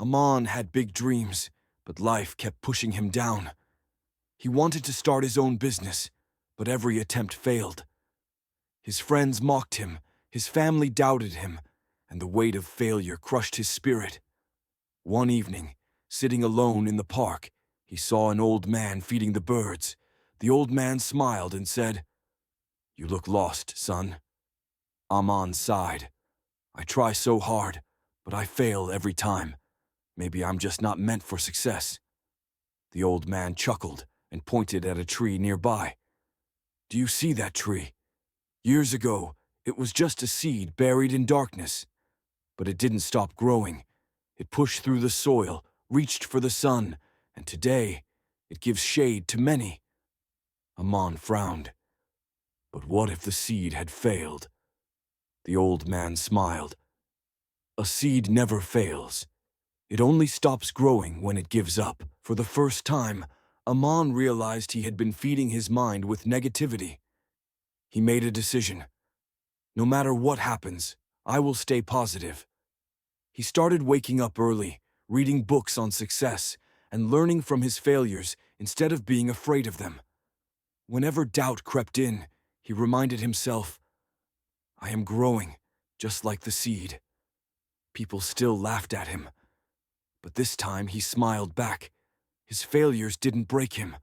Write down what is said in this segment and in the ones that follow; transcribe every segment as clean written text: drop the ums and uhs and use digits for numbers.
Amaan had big dreams, but life kept pushing him down. He wanted to start his own business, but every attempt failed. His friends mocked him, his family doubted him, and the weight of failure crushed his spirit. One evening, sitting alone in the park, he saw an old man feeding the birds. The old man smiled and said, "You look lost, son." Amaan sighed. "I try so hard, but I fail every time. Maybe I'm just not meant for success." The old man chuckled and pointed at a tree nearby. "Do you see that tree? Years ago, it was just a seed buried in darkness. But it didn't stop growing. It pushed through the soil, reached for the sun, and today, it gives shade to many." Amaan frowned. "But what if the seed had failed?" The old man smiled. "A seed never fails. It only stops growing when it gives up." For the first time, Amaan realized he had been feeding his mind with negativity. He made a decision. No matter what happens, I will stay positive. He started waking up early, reading books on success, and learning from his failures instead of being afraid of them. Whenever doubt crept in, he reminded himself, "I am growing, just like the seed." People still laughed at him, but this time he smiled back. His failures didn't break him.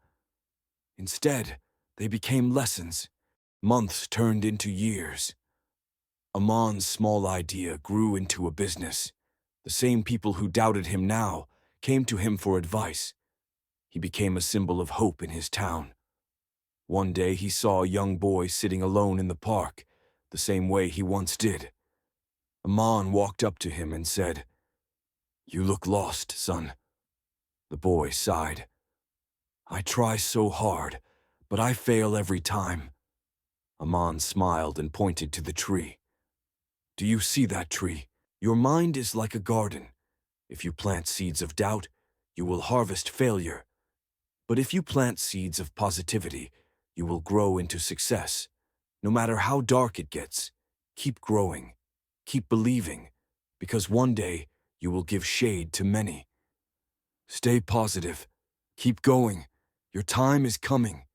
Instead, they became lessons. Months turned into years. Amaan's small idea grew into a business. The same people who doubted him now came to him for advice. He became a symbol of hope in his town. One day he saw a young boy sitting alone in the park, the same way he once did. Amaan walked up to him and said, "You look lost, son." The boy sighed. "I try so hard, but I fail every time." Amaan smiled and pointed to the tree. "Do you see that tree? Your mind is like a garden. If you plant seeds of doubt, you will harvest failure. But if you plant seeds of positivity, you will grow into success. No matter how dark it gets, keep growing, keep believing, because one day you will give shade to many. Stay positive. Keep going. Your time is coming."